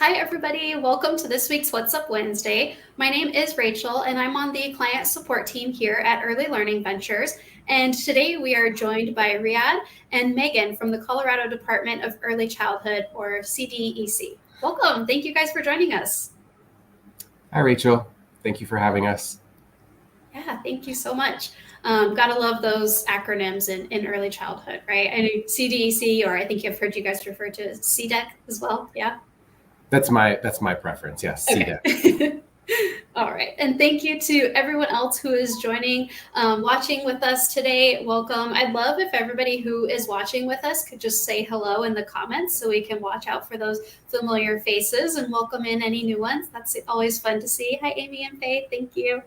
Hi, everybody. Welcome to this week's What's Up Wednesday. My name is Rachel, and I'm on the client support team here at Early Learning Ventures. And today we are joined by Ryad and Meghan from the Colorado Department of Early Childhood, or CDEC. Welcome. Thank you guys for joining us. Hi, Rachel. Thank you for having us. Yeah, thank you so much. Gotta love those acronyms in early childhood, right? I know CDEC, or I think I've heard you guys refer to as CDEC as well. Yeah. That's my preference. Yes, Okay. CDEC. All right. And thank you to everyone else who is joining, watching with us today. Welcome. I'd love if everybody who is watching with us could just say hello in the comments so we can watch out for those familiar faces and welcome in any new ones. That's always fun to see. Hi, Amy and Faye. Thank you.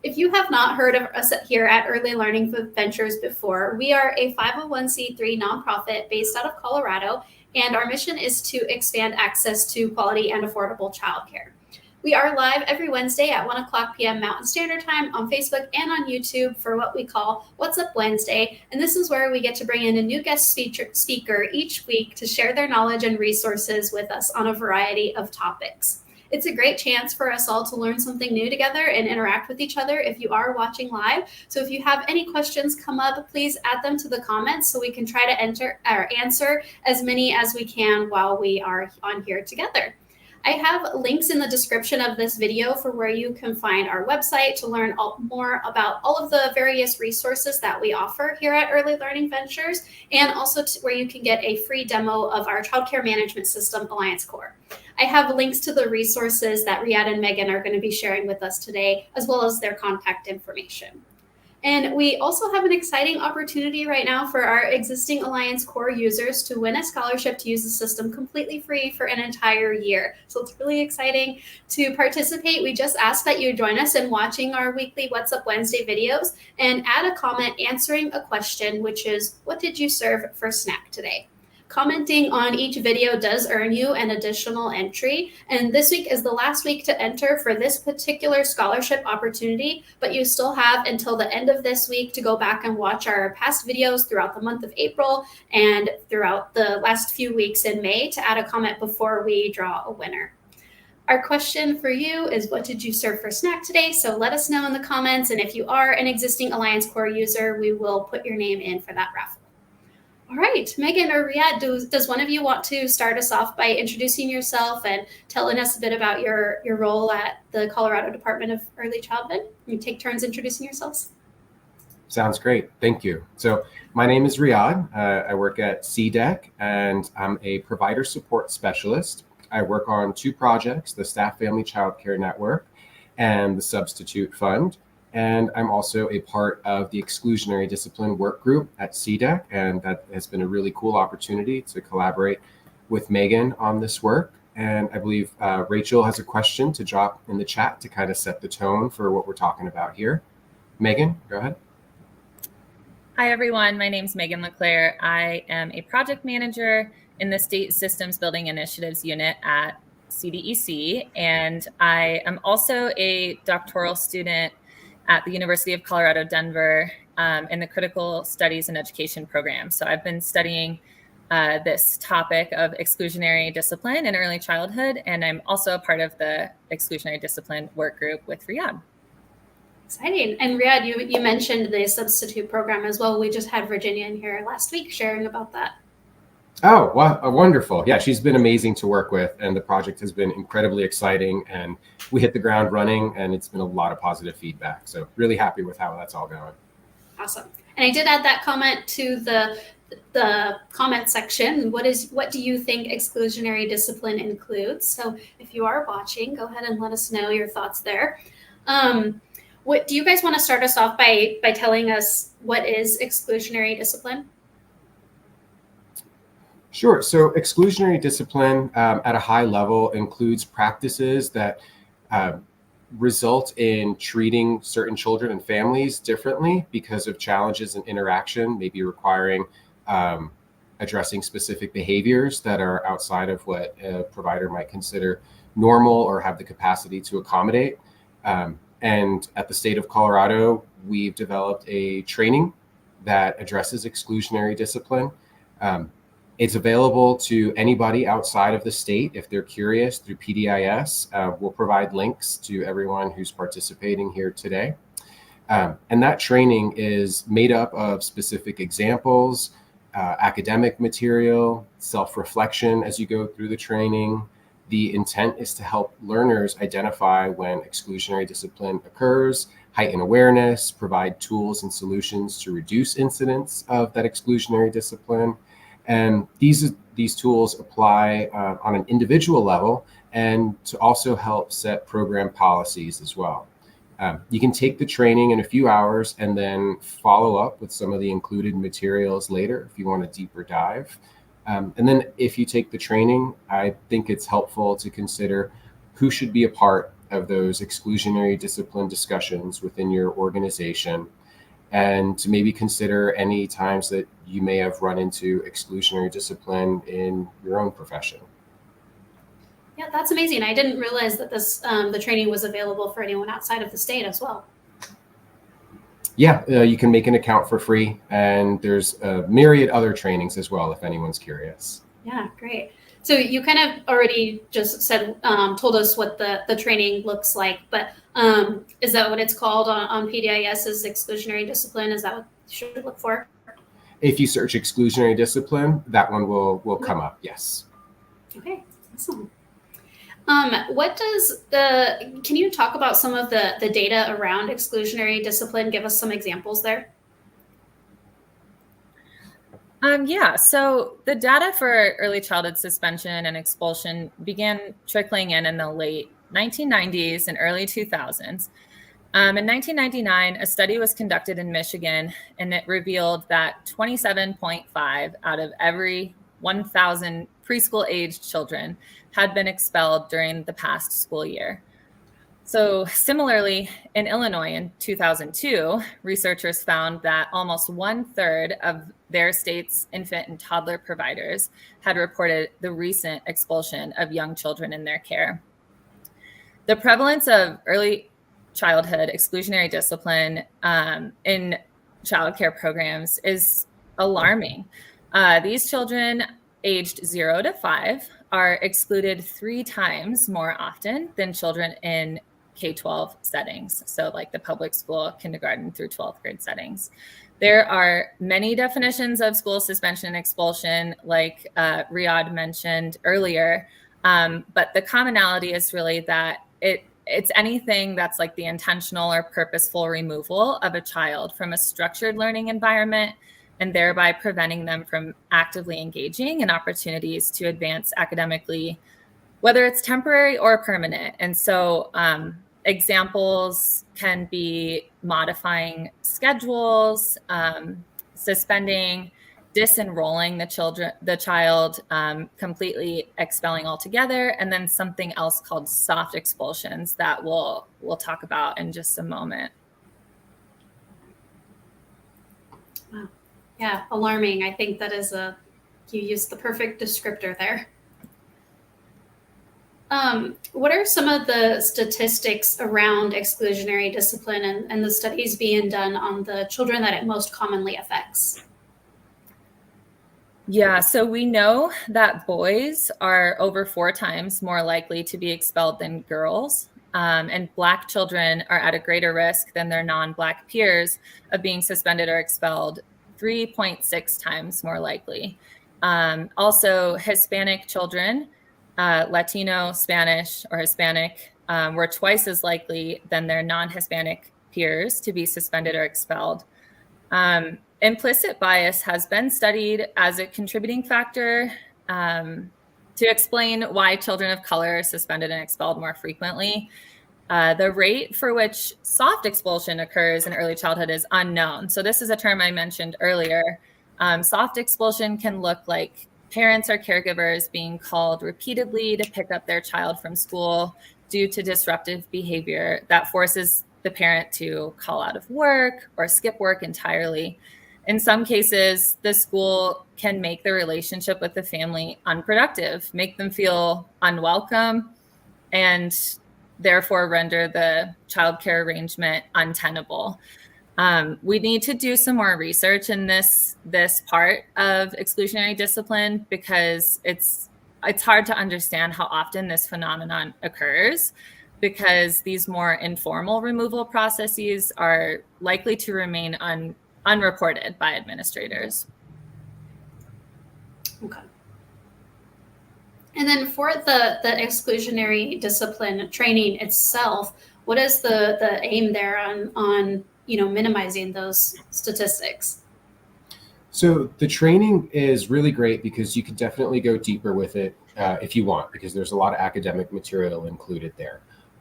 If you have not heard of us here at Early Learning Ventures before, we are a 501c3 nonprofit based out of Colorado, and our mission is to expand access to quality and affordable childcare. We are live every Wednesday at 1 o'clock p.m. Mountain Standard Time on Facebook and on YouTube for what we call What's Up Wednesday. And this is where we get to bring in a new guest speaker each week to share their knowledge and resources with us on a variety of topics. It's a great chance for us all to learn something new together and interact with each other if you are watching live. So if you have any questions come up, please add them to the comments so we can try to answer as many as we can while we are on here together. I have links in the description of this video for where you can find our website to learn more about all of the various resources that we offer here at Early Learning Ventures, and also where you can get a free demo of our childcare management system, Alliance Core. I have links to the resources that Ryad and Meghan are going to be sharing with us today, as well as their contact information. And we also have an exciting opportunity right now for our existing Alliance Core users to win a scholarship to use the system completely free for an entire year. So it's really exciting to participate. We just ask that you join us in watching our weekly What's Up Wednesday videos and add a comment answering a question, which is, what did you serve for snack today? Commenting on each video does earn you an additional entry, and this week is the last week to enter for this particular scholarship opportunity, but you still have until the end of this week to go back and watch our past videos throughout the month of April and throughout the last few weeks in May to add a comment before we draw a winner. Our question for you is, what did you serve for snack today? So let us know in the comments, and if you are an existing Alliance Core user, we will put your name in for that raffle. All right, Meghan or Ryad, does one of you want to start us off by introducing yourself and telling us a bit about your role at the Colorado Department of Early Childhood? You take turns introducing yourselves. Sounds great. Thank you. So my name is Ryad. I work at CDEC, and I'm a provider support specialist. I work on two projects, the Staff Family Childcare Network and the Substitute Fund. And I'm also a part of the Exclusionary Discipline workgroup at CDEC, and that has been a really cool opportunity to collaborate with Meghan on this work. And I believe Rachel has a question to drop in the chat to kind of set the tone for what we're talking about here. Meghan, go ahead. Hi, everyone. My name is Meghan Leclerc. I am a project manager in the State Systems Building Initiatives Unit at CDEC, and I am also a doctoral student at the University of Colorado, Denver, in the Critical Studies and Education program. So I've been studying this topic of exclusionary discipline in early childhood, and I'm also a part of the exclusionary discipline work group with Ryad. Exciting. And Ryad, you mentioned the substitute program as well. We just had Virginia in here last week sharing about that. Oh, wow, wonderful. Yeah, she's been amazing to work with, and the project has been incredibly exciting, and we hit the ground running, and it's been a lot of positive feedback. So really happy with how that's all going. Awesome. And I did add that comment to the comment section. What do you think exclusionary discipline includes? So if you are watching, go ahead and let us know your thoughts there. What do you guys want to start us off by telling us what is exclusionary discipline? Sure. So exclusionary discipline at a high level includes practices that result in treating certain children and families differently because of challenges in interaction, maybe requiring addressing specific behaviors that are outside of what a provider might consider normal or have the capacity to accommodate. And at the state of Colorado, we've developed a training that addresses exclusionary discipline. It's available to anybody outside of the state if they're curious through PDIS. We'll provide links to everyone who's participating here today. And that training is made up of specific examples, academic material, self-reflection as you go through the training. The intent is to help learners identify when exclusionary discipline occurs, heighten awareness, provide tools and solutions to reduce incidents of that exclusionary discipline. And these tools apply on an individual level and to also help set program policies as well. You can take the training in a few hours and then follow up with some of the included materials later if you want a deeper dive. And then if you take the training, I think it's helpful to consider who should be a part of those exclusionary discipline discussions within your organization, and to maybe consider any times that you may have run into exclusionary discipline in your own profession. Yeah, that's amazing. I didn't realize that the training was available for anyone outside of the state as well. Yeah, you can make an account for free, and there's a myriad other trainings as well if anyone's curious. Yeah, great. So you kind of already just said, told us what the training looks like, but is that what it's called on PDIS, is exclusionary discipline? Is that what you should look for? If you search exclusionary discipline, that one will come up, yes. Okay, awesome. Can you talk about some of the data around exclusionary discipline? Give us some examples there. Yeah, so the data for early childhood suspension and expulsion began trickling in the late 1990s and early 2000s. In 1999, a study was conducted in Michigan, and it revealed that 27.5 out of every 1,000 preschool-aged children had been expelled during the past school year. So similarly, in Illinois in 2002, researchers found that almost 1/3 of their state's infant and toddler providers had reported the recent expulsion of young children in their care. The prevalence of early childhood exclusionary discipline in childcare programs is alarming. These children aged 0 to 5 are excluded 3 times more often than children in K-12 settings, so like the public school, kindergarten through 12th grade settings. There are many definitions of school suspension and expulsion, like Ryad mentioned earlier, but the commonality is really that it's anything that's like the intentional or purposeful removal of a child from a structured learning environment, and thereby preventing them from actively engaging in opportunities to advance academically, whether it's temporary or permanent. And so examples can be modifying schedules, suspending, disenrolling the child, completely expelling altogether, and then something else called soft expulsions that we'll talk about in just a moment. Wow. Yeah, alarming. I think that is you used the perfect descriptor there. What are some of the statistics around exclusionary discipline and the studies being done on the children that it most commonly affects? Yeah, so we know that boys are over 4 times more likely to be expelled than girls, and Black children are at a greater risk than their non-Black peers of being suspended or expelled, 3.6 times more likely. Also, Hispanic children, Latino, Spanish, or Hispanic, were twice as likely than their non-Hispanic peers to be suspended or expelled. Implicit bias has been studied as a contributing factor to explain why children of color are suspended and expelled more frequently. The rate for which soft expulsion occurs in early childhood is unknown. So this is a term I mentioned earlier. Soft expulsion can look like parents or caregivers being called repeatedly to pick up their child from school due to disruptive behavior that forces the parent to call out of work or skip work entirely. In some cases, the school can make the relationship with the family unproductive, make them feel unwelcome, and therefore render the childcare arrangement untenable. We need to do some more research in this part of exclusionary discipline, because it's hard to understand how often this phenomenon occurs, because these more informal removal processes are likely to remain unreported by administrators. Okay. And then for the exclusionary discipline training itself, what is the aim there on minimizing those statistics? So the training is really great because you can definitely go deeper with it if you want, because there's a lot of academic material included there.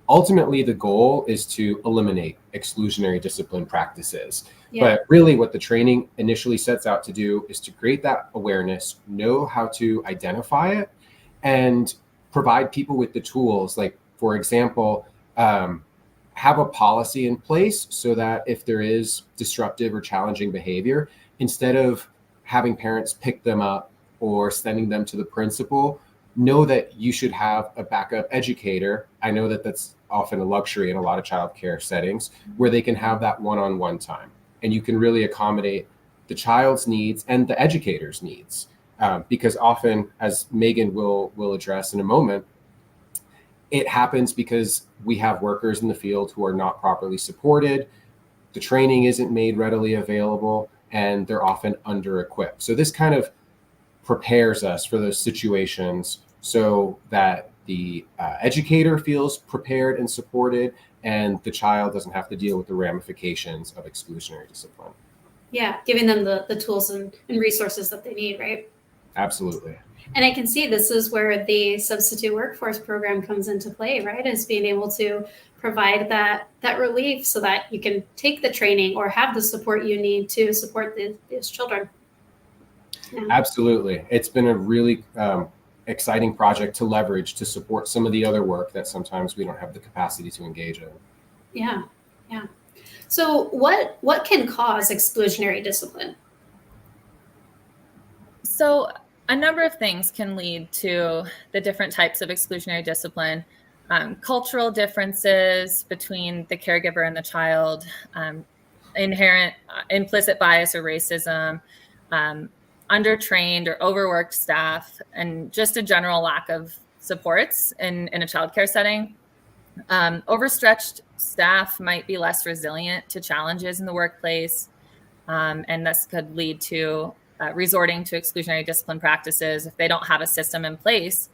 Ultimately, the goal is to eliminate exclusionary discipline practices. Yeah. But really what the training initially sets out to do is to create that awareness, know how to identify it, and provide people with the tools. Like, for example, have a policy in place so that if there is disruptive or challenging behavior, instead of having parents pick them up or sending them to the principal, know that you should have a backup educator. I know that that's often a luxury in a lot of childcare settings, where they can have that one-on-one time, and you can really accommodate the child's needs and the educator's needs. Because often, as Meghan will address in a moment, it happens because we have workers in the field who are not properly supported, the training isn't made readily available, and they're often under-equipped. So this kind of prepares us for those situations so that the educator feels prepared and supported, and the child doesn't have to deal with the ramifications of exclusionary discipline. Yeah, giving them the tools and resources that they need, right? Absolutely. And I can see this is where the substitute workforce program comes into play, right? Is being able to provide that relief so that you can take the training or have the support you need to support these children. Yeah. Absolutely. It's been a really exciting project to leverage to support some of the other work that sometimes we don't have the capacity to engage in. Yeah. So what can cause exclusionary discipline? So a number of things can lead to the different types of exclusionary discipline. Cultural differences between the caregiver and the child, inherent implicit bias or racism, undertrained or overworked staff, and just a general lack of supports in a childcare setting. Overstretched staff might be less resilient to challenges in the workplace, and this could lead to resorting to exclusionary discipline practices if they don't have a system in place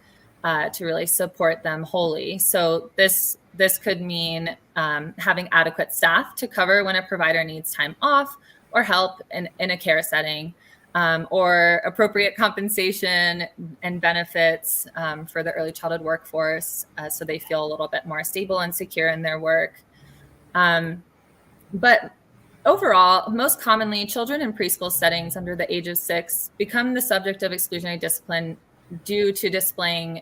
to really support them wholly. So this could mean having adequate staff to cover when a provider needs time off or help in a care setting, or appropriate compensation and benefits for the early childhood workforce, so they feel a little bit more stable and secure in their work. But overall, most commonly, children in preschool settings under the age of 6 become the subject of exclusionary discipline due to displaying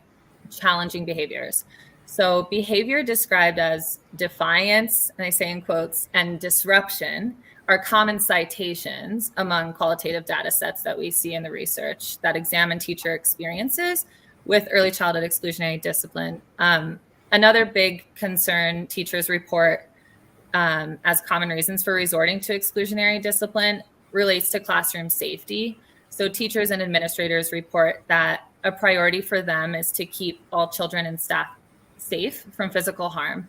challenging behaviors. So behavior described as defiance, and I say in quotes, and disruption are common citations among qualitative data sets that we see in the research that examine teacher experiences with early childhood exclusionary discipline. Another big concern teachers report as common reasons for resorting to exclusionary discipline relates to classroom safety. So teachers and administrators report that a priority for them is to keep all children and staff safe from physical harm.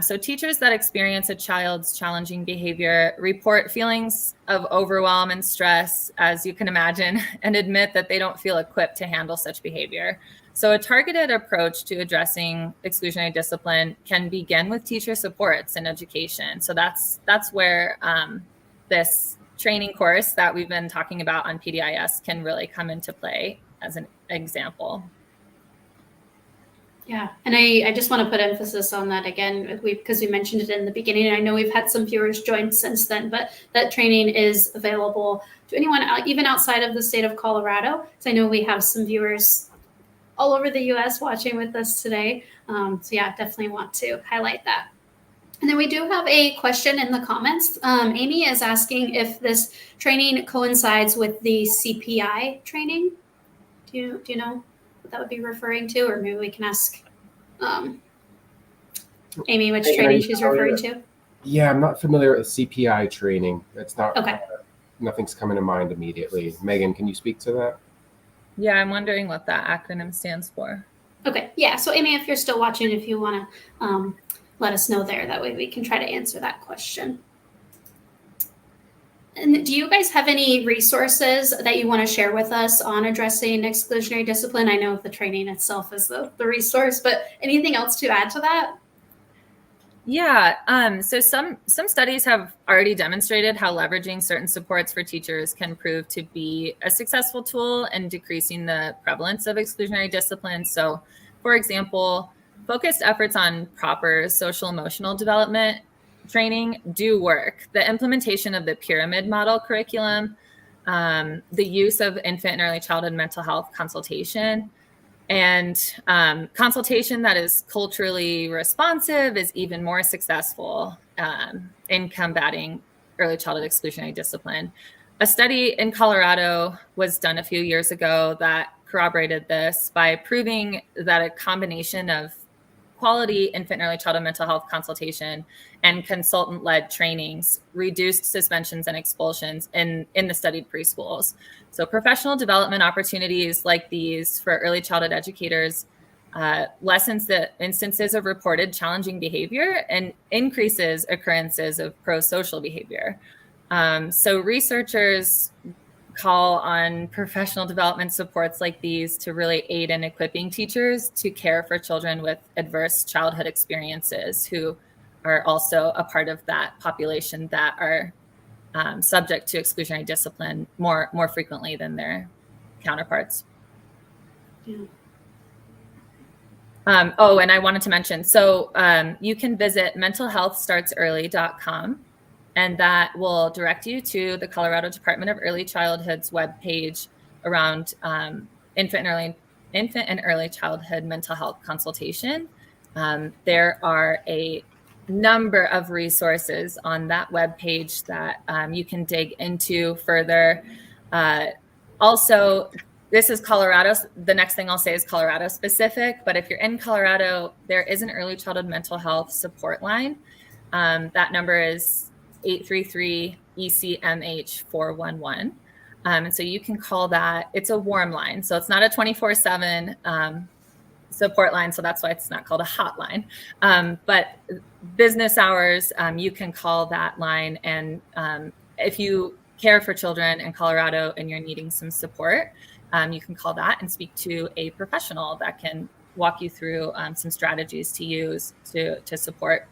So teachers that experience a child's challenging behavior report feelings of overwhelm and stress, as you can imagine, and admit that they don't feel equipped to handle such behavior. So a targeted approach to addressing exclusionary discipline can begin with teacher supports and education. So that's where this training course that we've been talking about on PDIS can really come into play as an example. Yeah, and I just want to put emphasis on that again, because we mentioned it in the beginning. And I know we've had some viewers join since then, but that training is available to anyone, even outside of the state of Colorado. So I know we have some viewers all over the U.S. watching with us today. So yeah, definitely want to highlight that. And then we do have a question in the comments. Amy is asking if this training coincides with the CPI training. Do you know what that would be referring to? Or maybe we can ask Amy which training she's referring to. Yeah, I'm not familiar with CPI training. It's not, Okay. nothing's coming to mind immediately. Megan, can you speak to that? Yeah, I'm wondering what that acronym stands for. Okay. Yeah. So Amy, if you're still watching, if you want to let us know there, that way we can try to answer that question. And do you guys have any resources that you want to share with us on addressing exclusionary discipline? I know the training itself is the resource, but anything else to add to that? Yeah, so some studies have already demonstrated how leveraging certain supports for teachers can prove to be a successful tool in decreasing the prevalence of exclusionary discipline. So, for example, focused efforts on proper social emotional development training do work. The implementation of the pyramid model curriculum, the use of infant and early childhood mental health consultation, and consultation that is culturally responsive is even more successful in combating early childhood exclusionary discipline. A study in Colorado was done a few years ago that corroborated this by proving that a combination of quality infant and early childhood mental health consultation and consultant-led trainings reduced suspensions and expulsions in the studied preschools. So professional development opportunities like these for early childhood educators lessens the instances of reported challenging behavior and increases occurrences of pro-social behavior. So researchers call on professional development supports like these to really aid in equipping teachers to care for children with adverse childhood experiences who are also a part of that population that are subject to exclusionary discipline more frequently than their counterparts. Yeah. Oh, and I wanted to mention, so you can visit mentalhealthstartsearly.com, and that will direct you to the Colorado Department of Early Childhood's webpage around infant and early childhood mental health consultation. There are a number of resources on that webpage that you can dig into further. Also, this is Colorado. The next thing I'll say is Colorado specific, but if you're in Colorado, there is an early childhood mental health support line. That number is 833-ECMH-411. And so you can call that. It's a warm line. So it's not a 24/7 support line. So that's why it's not called a hotline. But business hours, you can call that line. And if you care for children in Colorado and you're needing some support, you can call that and speak to a professional that can walk you through some strategies to use to support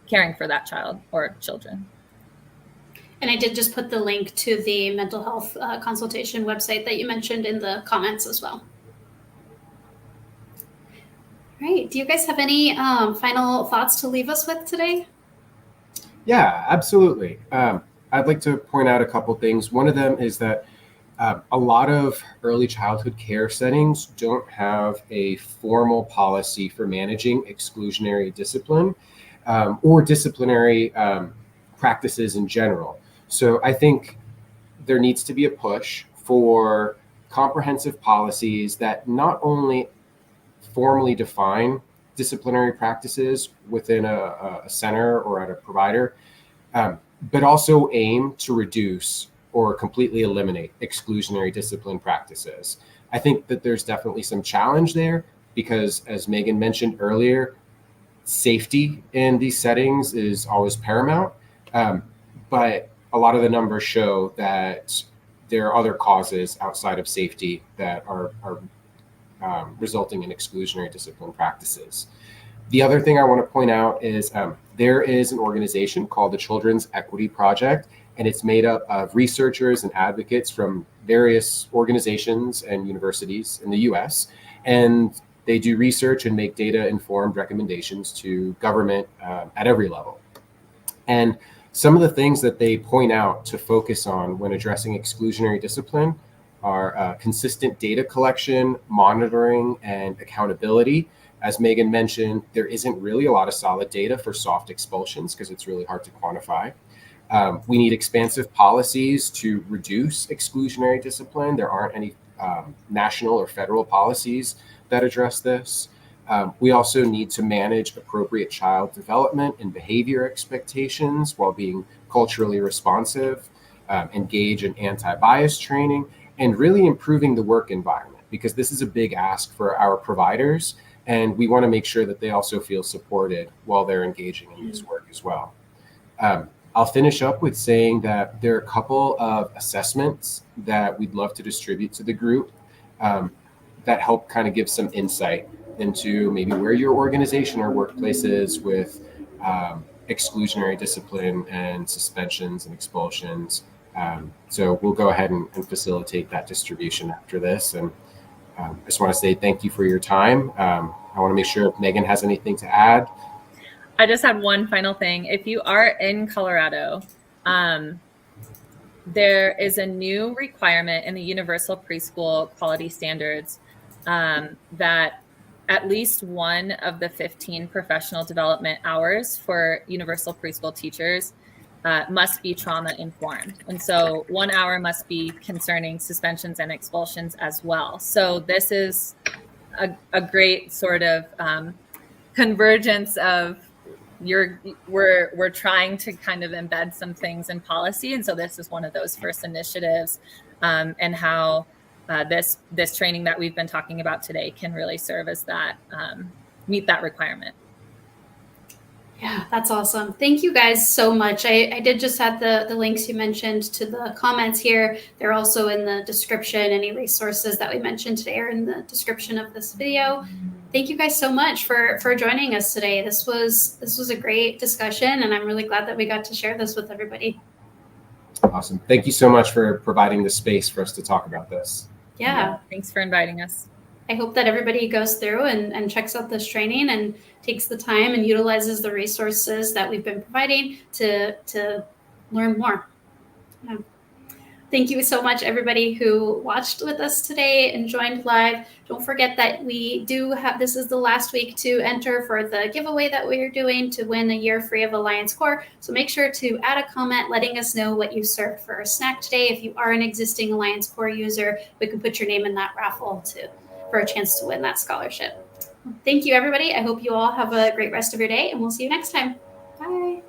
caring for that child or children. And I did just put the link to the mental health consultation website that you mentioned in the comments as well. All right. Do you guys have any final thoughts to leave us with today? Yeah, absolutely. I'd like to point out a couple things. One of them is that a lot of early childhood care settings don't have a formal policy for managing exclusionary discipline or disciplinary practices in general. So I think there needs to be a push for comprehensive policies that not only formally define disciplinary practices within a center or at a provider, but also aim to reduce or completely eliminate exclusionary discipline practices. I think that there's definitely some challenge there because, as Megan mentioned earlier, safety in these settings is always paramount. But a lot of the numbers show that there are other causes outside of safety that are resulting in exclusionary discipline practices. The other thing I want to point out is there is an organization called the Children's Equity Project, and it's made up of researchers and advocates from various organizations and universities in the US. And they do research and make data-informed recommendations to government at every level. And some of the things that they point out to focus on when addressing exclusionary discipline are consistent data collection, monitoring, and accountability. As Megan mentioned, there isn't really a lot of solid data for soft expulsions because it's really hard to quantify. We need expansive policies to reduce exclusionary discipline. There aren't any national or federal policies that address this. We also need to manage appropriate child development and behavior expectations while being culturally responsive, engage in anti-bias training, and really improving the work environment, because this is a big ask for our providers, and we want to make sure that they also feel supported while they're engaging in this work as well. I'll finish up with saying that there are a couple of assessments that we'd love to distribute to the group that help kind of give some insight into maybe where your organization or workplace is with exclusionary discipline and suspensions and expulsions. So we'll go ahead and facilitate that distribution after this. And I just want to say thank you for your time. I want to make sure if Meghan has anything to add. I just had one final thing. If you are in Colorado, there is a new requirement in the Universal Preschool Quality Standards that at least one of the 15 professional development hours for universal preschool teachers must be trauma informed. And so 1 hour must be concerning suspensions and expulsions as well. So this is a great sort of convergence of we're trying to kind of embed some things in policy. And so this is one of those first initiatives, and how this training that we've been talking about today can really serve as that, meet that requirement. Yeah, that's awesome. Thank you guys so much. I did just add the links you mentioned to the comments here. They're also in the description. Any resources that we mentioned today are in the description of this video. Thank you guys so much for joining us today. This was a great discussion, and I'm really glad that we got to share this with everybody. Awesome. Thank you so much for providing the space for us to talk about this. Yeah. Thanks for inviting us. I hope that everybody goes through and checks out this training and takes the time and utilizes the resources that we've been providing to learn more. Yeah. Thank you so much, everybody who watched with us today and joined live. Don't forget that we do have, this is the last week to enter for the giveaway that we're doing to win a year free of Alliance Core. So make sure to add a comment letting us know what you served for a snack today. If you are an existing Alliance Core user, we can put your name in that raffle for a chance to win that scholarship. Thank you, everybody. I hope you all have a great rest of your day, and we'll see you next time. Bye.